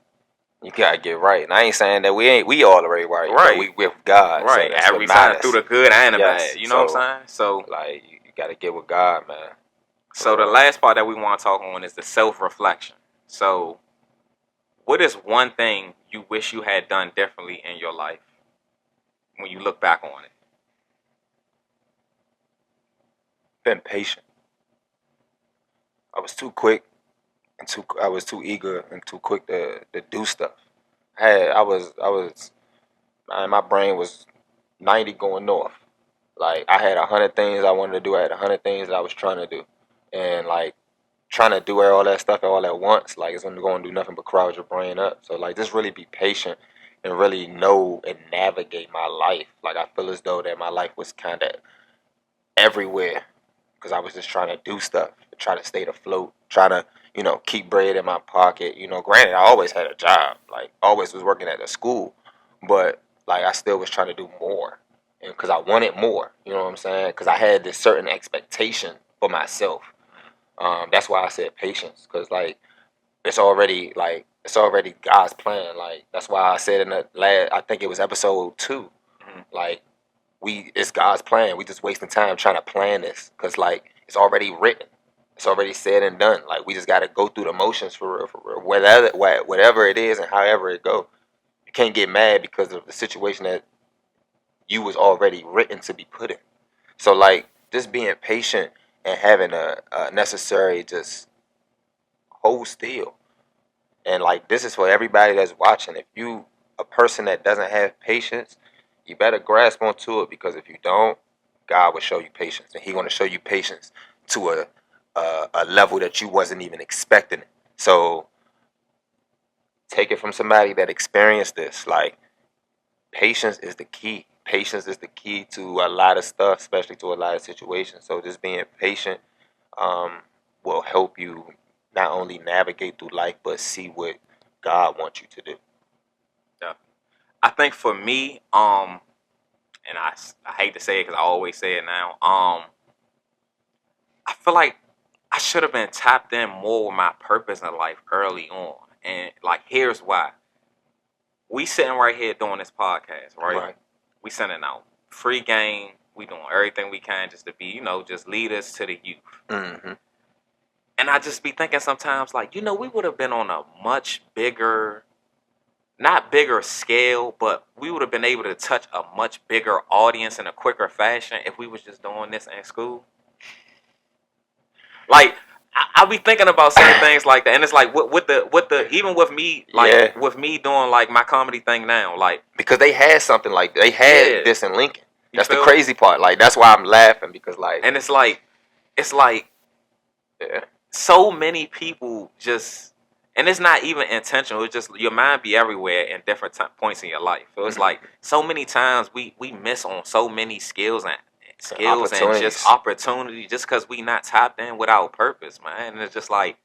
You gotta get right. And I ain't saying that we all already right. Right. We with God. Right. So every time through the good and the bad. You know what I'm saying? So like you gotta get with God, man. So the last part that we want to talk on is the self-reflection. So what is one thing you wish you had done differently in your life when you look back on it? Been patient. I was too quick and I was too eager and too quick to do stuff. My brain was 90 going north. Like I had 100 things I wanted to do. I had 100 things that I was trying to do, and like trying to do all that stuff all at once, like it's only going to do nothing but crowd your brain up. So like just really be patient and really know and navigate my life. Like I feel as though that my life was kind of everywhere because I was just trying to do stuff, try to stay afloat, try to, keep bread in my pocket. Granted, I always had a job, like always was working at a school, but like I still was trying to do more, and because I wanted more. You know what I'm saying? Because I had this certain expectation for myself. That's why I said patience, because like it's already God's plan. Like that's why I said in the last, I think it was episode 2, like. It's God's plan. We just wasting time trying to plan this because like it's already written, it's already said and done. Like we just got to go through the motions for real. Whatever it is and however it go. You can't get mad because of the situation that you was already written to be put in. So like just being patient and having a necessary just hold still. And like this is for everybody that's watching. If you a person that doesn't have patience, you better grasp onto it, because if you don't, God will show you patience, and He's going to show you patience to a level that you wasn't even expecting it. So take it from somebody that experienced this. Like patience is the key. Patience is the key to a lot of stuff, especially to a lot of situations. So just being patient will help you not only navigate through life, but see what God wants you to do. I think for me, and I hate to say it because I always say it now, I feel like I should have been tapped in more with my purpose in life early on. And like, here's why. We sitting right here doing this podcast, right? We sending out free game. We doing everything we can just to be, just lead us to the youth. Mm-hmm. And I just be thinking sometimes, like, we would have been on a much bigger, not bigger scale, but we would have been able to touch a much bigger audience in a quicker fashion if we was just doing this in school. Like, I be thinking about certain things like that, and it's like with the even with me, like with me doing like my comedy thing now, like because they had something like they had this in Lincoln. That's the crazy part. Like that's why I'm laughing, because like, and it's like so many people just. And it's not even intentional. It's just your mind be everywhere in different points in your life. So it's like so many times we miss on so many skills and just opportunity just because we not tapped in with our purpose, man. And it's just like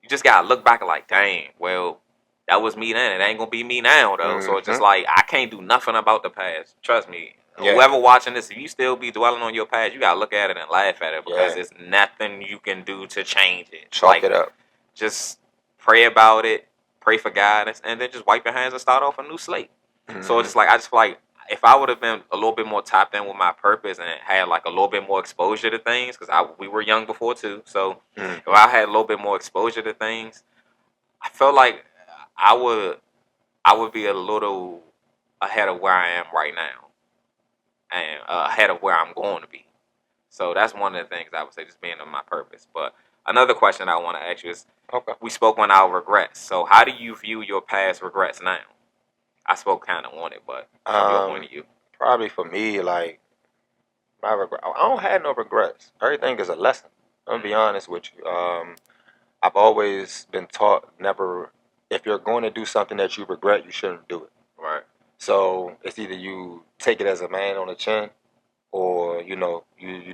you just gotta look back and like, dang, well, that was me then. It ain't gonna be me now though. So it's just like I can't do nothing about the past. Trust me. whoever watching this, if you still be dwelling on your past, you gotta look at it and laugh at it because there's nothing you can do to change it. Chalk it up. Just pray about it, pray for guidance, and then just wipe your hands and start off a new slate. Mm-hmm. So it's just like I just feel like if I would have been a little bit more tapped in with my purpose and had like a little bit more exposure to things, because we were young before too. So if I had a little bit more exposure to things, I felt like I would be a little ahead of where I am right now, and ahead of where I'm going to be. So that's one of the things I would say, just being on my purpose. But another question I want to ask you is, we spoke on our regrets. So how do you view your past regrets now? I spoke kind of on it, but from your point of view. Probably for me, like, my regret, I don't have no regrets. Everything is a lesson. I'm going to be honest with you. I've always been taught never, if you're going to do something that you regret, you shouldn't do it. Right. So it's either you take it as a man on the chin, or you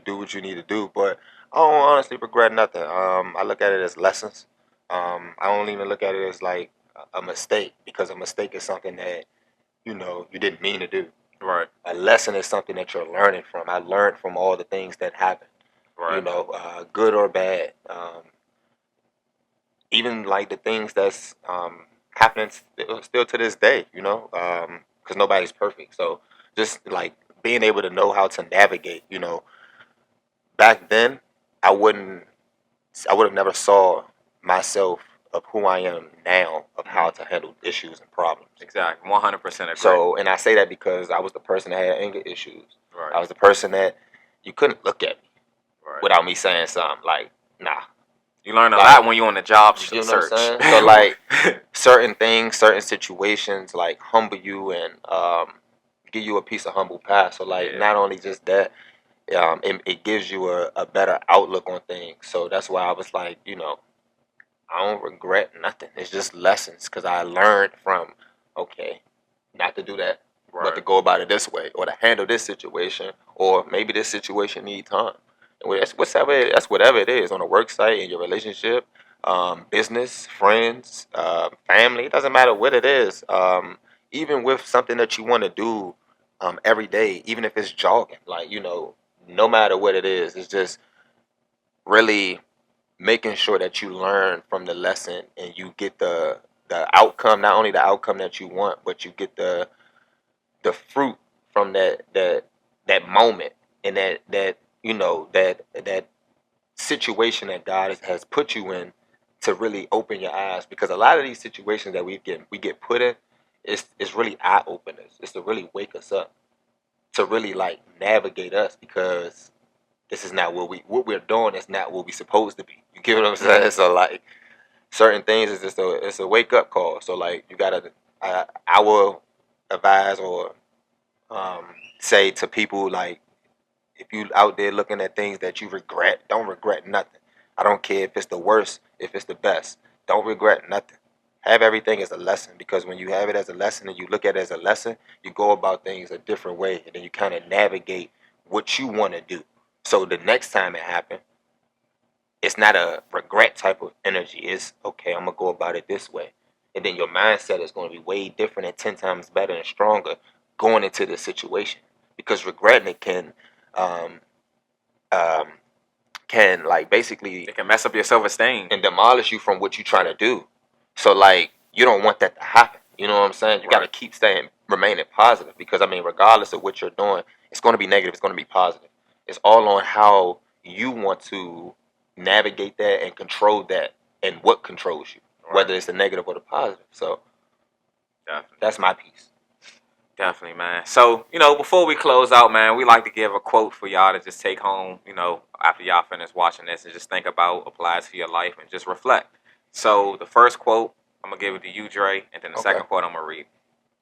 do what you need to do. But I don't honestly regret nothing. I look at it as lessons. I don't even look at it as like a mistake, because a mistake is something that you didn't mean to do. Right. A lesson is something that you're learning from. I learned from all the things that happened. Right. Good or bad. Even like the things that's happening still to this day. Because nobody's perfect. So just like being able to know how to navigate. Back then I would have never saw myself of who I am now, of how to handle issues and problems. Exactly, 100% agree. So, and I say that because I was the person that had anger issues. Right. I was the person that you couldn't look at me without me saying something like, nah. You learn a lot when you're on the job search. You know what I'm saying? So, like, certain things, certain situations, like, humble you and give you a piece of humble pie. So, like, not only just that, it gives you a better outlook on things. So that's why I was like, I don't regret nothing. It's just lessons, because I learned from, okay, not to do that, but to go about it this way, or to handle this situation, or maybe this situation needs time. And that's whatever it is on a work site, in your relationship, business, friends, family. It doesn't matter what it is. Even with something that you want to do every day, even if it's jogging, like, no matter what it is, it's just really making sure that you learn from the lesson and you get the outcome, not only the outcome that you want, but you get the fruit from that moment, and that situation that God has put you in, to really open your eyes. Because a lot of these situations that we get put in, is really eye openers. It's to really wake us up, to really like navigate us, because this is not what we're doing. Is not what we're supposed to be. You get what I'm saying? So like, certain things is just it's a wake up call. So like, you gotta, I will advise or say to people, like, if you out there looking at things that you regret, don't regret nothing. I don't care if it's the worst, if it's the best. Don't regret nothing. Have everything as a lesson, because when you have it as a lesson and you look at it as a lesson, you go about things a different way, and then you kind of navigate what you want to do. So the next time it happens, it's not a regret type of energy. It's, okay, I'm going to go about it this way. And then your mindset is going to be way different and 10 times better and stronger going into the situation. Because regretting it can like basically... It can mess up your self-esteem. And demolish you from what you're trying to do. So like, you don't want that to happen. You know what I'm saying? You got to keep remaining positive. Because I mean, regardless of what you're doing, it's going to be negative. It's going to be positive. It's all on how you want to navigate that and control that, and what controls you, whether it's the negative or the positive. So that's my piece. Definitely, man. So, before we close out, man, we like to give a quote for y'all to just take home, after y'all finish watching this, and just think about, applies to your life, and just reflect. So the first quote, I'm going to give it to you, Dre, and then the second quote I'm going to read.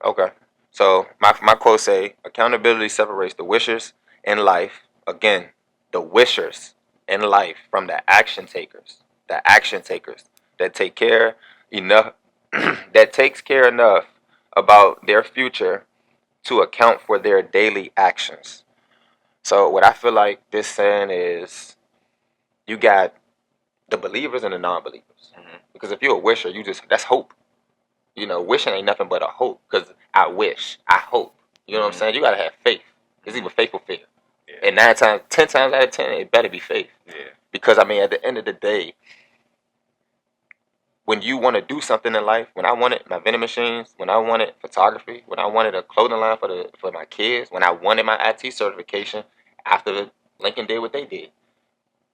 Okay. So my quote say, accountability separates the wishers in life. Again, the wishers in life from the action takers. The action takers that take care enough, that takes care enough about their future to account for their daily actions. So what I feel like this saying is, you got the believers and the non-believers. Mm-hmm. Because if you're a wisher, that's hope. Wishing ain't nothing but a hope. Because I wish, I hope. You know what I'm saying? You gotta have faith. It's either faith or fear. Yeah. And 10 times out of 10, it better be faith. Yeah. Because I mean, at the end of the day, when you want to do something in life, when I wanted my vending machines, when I wanted photography, when I wanted a clothing line for my kids, when I wanted my IT certification after Lincoln did what they did,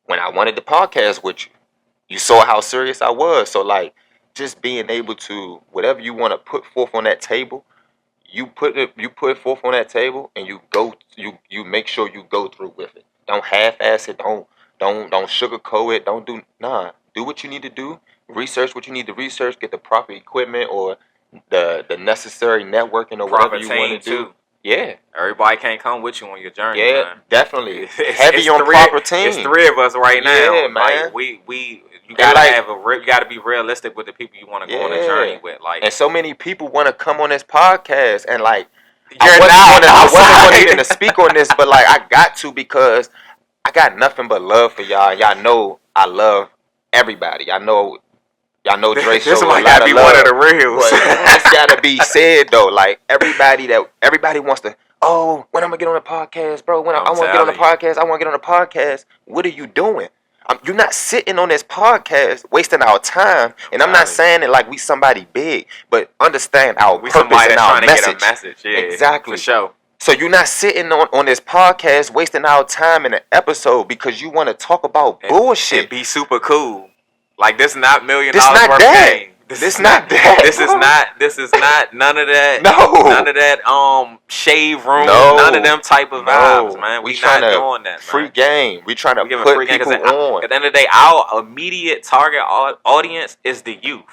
when I wanted the podcast with you, you saw how serious I was. So like, just being able to whatever you want to put forth on that table, you put it forth on that table, and you make sure you go through with it. Don't half-ass it. Don't sugarcoat it. Don't do Do what you need to do. Research what you need to research. Get the proper equipment or the necessary networking or whatever you want to do. Too. Yeah. Everybody can't come with you on your journey. Yeah, man. definitely. Heavy on proper team. It's 3 of us right now. Yeah, man. Like you gotta you gotta be realistic with the people you want to go on a journey with. Like, and so many people want to come on this podcast, and like, I wasn't going to speak on this, but like I got to because I got nothing but love for y'all. Y'all know I love everybody. Y'all know Dre show this a might lot gotta of be love. one of the reels. It's gotta be said though. Like everybody wants to. Oh, when I'm gonna get on the podcast, bro? When I want to get on the podcast, I want to get on the podcast. What are you doing? You're not sitting on this podcast wasting our time. And I'm not saying it like we somebody big, but understand our purpose and our message. Yeah, exactly. For sure. So you're not sitting on this podcast wasting our time in an episode because you want to talk about bullshit and be super cool. Like, this is not $1 million worth of game. This is not that. This is not none of that. No. None of that shave room. No. None of them type of vibes, man. We not doing that, man. Free game. We trying to put people on. At the end of the day, our immediate target audience is the youth.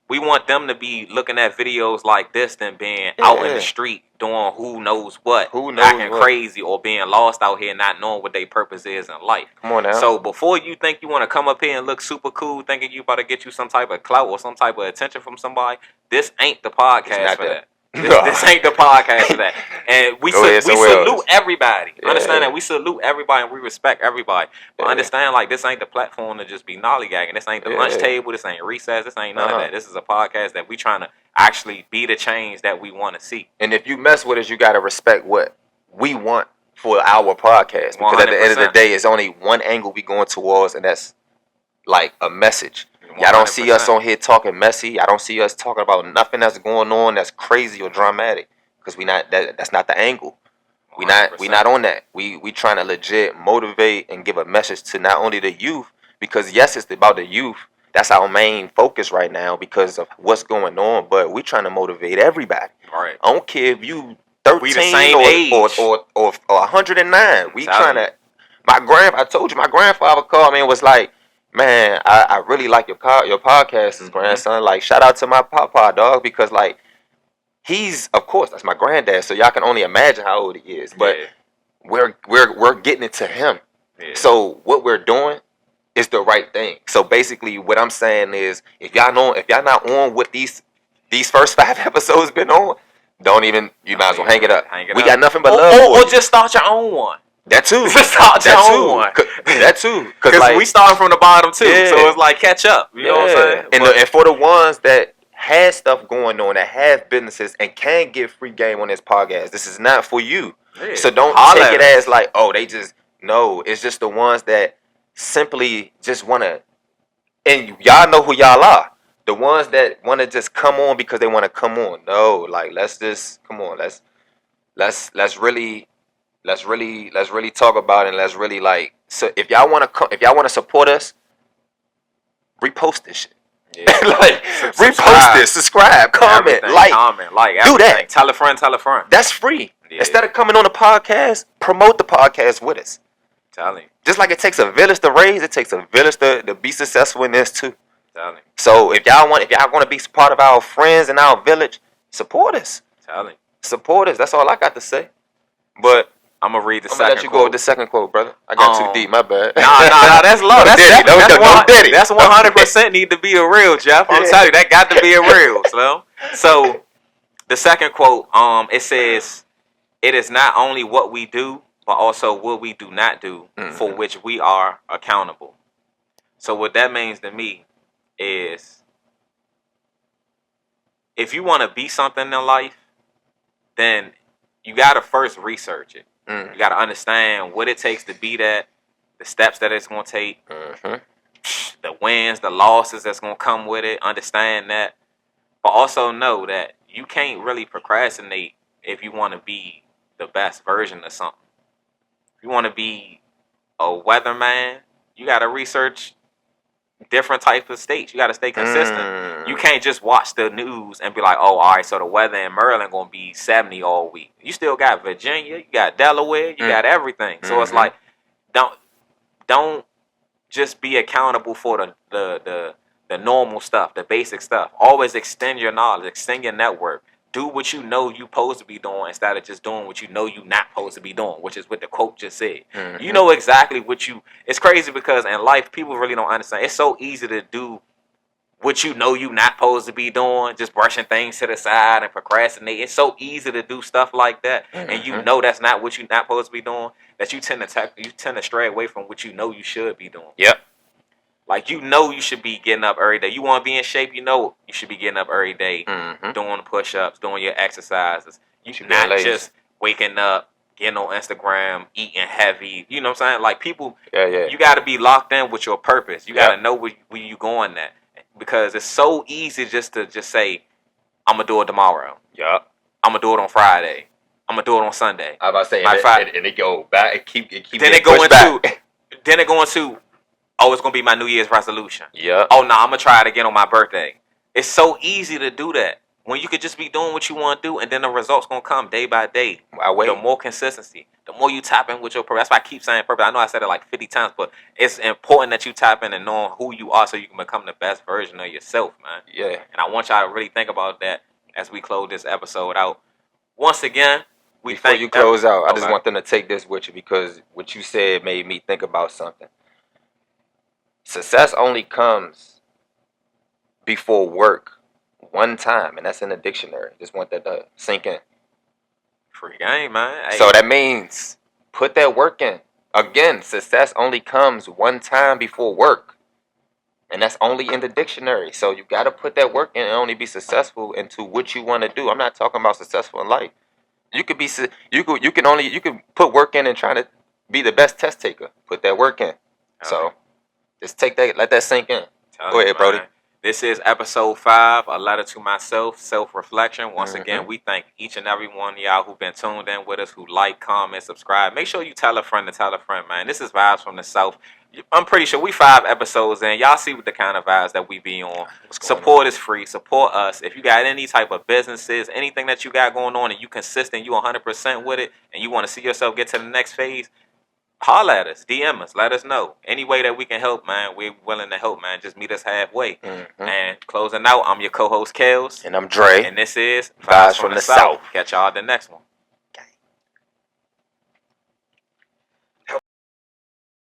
We want them to be looking at videos like this than being out in the street doing who knows what, acting crazy or being lost out here not knowing what their purpose is in life. Come on now. So before you think you want to come up here and look super cool, thinking you about to get you some type of clout or some type of attention from somebody, this ain't the podcast for that. This ain't the podcast for that. And we salute everybody. Understand that we salute everybody and we respect everybody. But understand, like, this ain't the platform to just be nollygagging. This ain't the lunch table. This ain't recess. This ain't none of that. This is a podcast that we trying to actually be the change that we want to see. And if you mess with us, you got to respect what we want for our podcast. Because 100%. At the end of the day, it's only one angle we going towards, and that's like a message. 100%. Y'all don't see us on here talking messy. Y'all don't see us talking about nothing that's going on that's crazy or dramatic. Because that's not the angle. We not on that. We trying to legit motivate and give a message to not only the youth, because yes, it's about the youth. That's our main focus right now because of what's going on. But we trying to motivate everybody. Right. I don't care if you 13 or 109. We trying to. I told you, my grandfather called me and was like, "Man, I really like your podcast, grandson. Like, shout out to my papa, dog, because like he's, of course, that's my granddad. So y'all can only imagine how old he is. But we're getting it to him. Yeah. So what we're doing is the right thing. So basically, what I'm saying is, if y'all not on what these first 5 episodes been on, you might as well hang it up. We got nothing but love. Or just start your own one. That too. Just start your own one. That too. Because like, we starting from the bottom too. Yeah. So it's like catch up. You know what I'm saying? And for the ones that has stuff going on, that have businesses and can get free game on this podcast, this is not for you. Yeah. So don't take it as like, oh, they just no. It's just the ones that simply just want to, and y'all know who y'all are. The ones that want to just come on because they want to come on. No, like let's just come on. Let's really talk about it, and let's really like. So if y'all want to support us, repost this shit. Yeah. Like repost this, subscribe, comment, like everything. Do that. Tell a friend. That's free. Yeah. Instead of coming on the podcast, promote the podcast with us. Telling you. Just like it takes a village to raise, it takes a village to be successful in this too. Telling you. So if y'all want to be part of our friends in our village, support us. Telling you. Support us. That's all I got to say. But I'm gonna read the second quote. I'm gonna let you go with the second quote, brother. I got too deep. My bad. Nah, that's low. That's 100% need to be a real, Jeff. I'm telling you, that got to be a real, So the second quote, it says, "It is not only what we do, but also what we do not do, for which we are accountable." So what that means to me is, if you want to be something in life, then you gotta first research it. You got to understand what it takes to be that, the steps that it's going to take, the wins, the losses that's going to come with it. Understand that. But also know that you can't really procrastinate if you want to be the best version of something. If you want to be a weatherman, you got to research different types of states. You got to stay consistent. You can't just watch the news and be like, oh, all right, so the weather in Maryland going to be 70 all week. You still got Virginia, you got Delaware, you got everything. So it's like, don't just be accountable for the normal stuff, the basic stuff. Always extend your knowledge, extend your network. Do what you know you're supposed to be doing instead of just doing what you know you're not supposed to be doing, which is what the quote just said. You know exactly what you... It's crazy because in life, people really don't understand. It's so easy to do what you know you're not supposed to be doing, just brushing things to the side and procrastinate. It's so easy to do stuff like that, and you know that's not what you're not supposed to be doing, that you tend to stray away from what you know you should be doing. Yep. Like, you know you should be getting up every day. You want to be in shape, you know you should be getting up every day, doing push-ups, doing your exercises. You should not just waking up, getting on Instagram, eating heavy. You know what I'm saying? Like, people, you got to be locked in with your purpose. You got to know where you going at. Because it's so easy just to just say, I'm going to do it tomorrow. Yep. I'm going to do it on Friday. I'm going to do it on Sunday. I was about to say, and it go back, it keep then it go into, oh, it's going to be my New Year's resolution. Yeah. Oh, no, I'm going to try it again on my birthday. It's so easy to do that. When you could just be doing what you want to do, and then the results going to come day by day. The more consistency, the more you tap in with your purpose. That's why I keep saying purpose. I know I said it like 50 times, but it's important that you tap in and knowing who you are so you can become the best version of yourself, man. Yeah. And I want y'all to really think about that as we close this episode out. Once again, before you close out, I just want them to take this with you because what you said made me think about something. Success only comes before work one time, and that's in the dictionary. Just want that to sink in. Free game, man. Hey. So that means put that work in. Again, success only comes one time before work, and that's only in the dictionary. So you got to put that work in and only be successful into what you want to do. I'm not talking about successful in life. You could be you can put work in and try to be the best test taker. Put that work in. So just take that, let that sink in. Go ahead, Brody. This is episode 5, A Letter to Myself, Self-Reflection. Once again, we thank each and every one of y'all who've been tuned in with us, who like, comment, subscribe. Make sure you tell a friend to tell a friend, man. This is Vibes from the South. I'm pretty sure we 5 episodes in. Y'all see what the kind of vibes that we be on. Support is free. Support us. If you got any type of businesses, anything that you got going on and you consistent, you 100% with it, and you want to see yourself get to the next phase, holler at us, DM us, let us know. Any way that we can help, man, we're willing to help, man. Just meet us halfway. And closing out, I'm your co-host, Kels. And I'm Dre. And this is Vibes from the South. Catch y'all at the next one.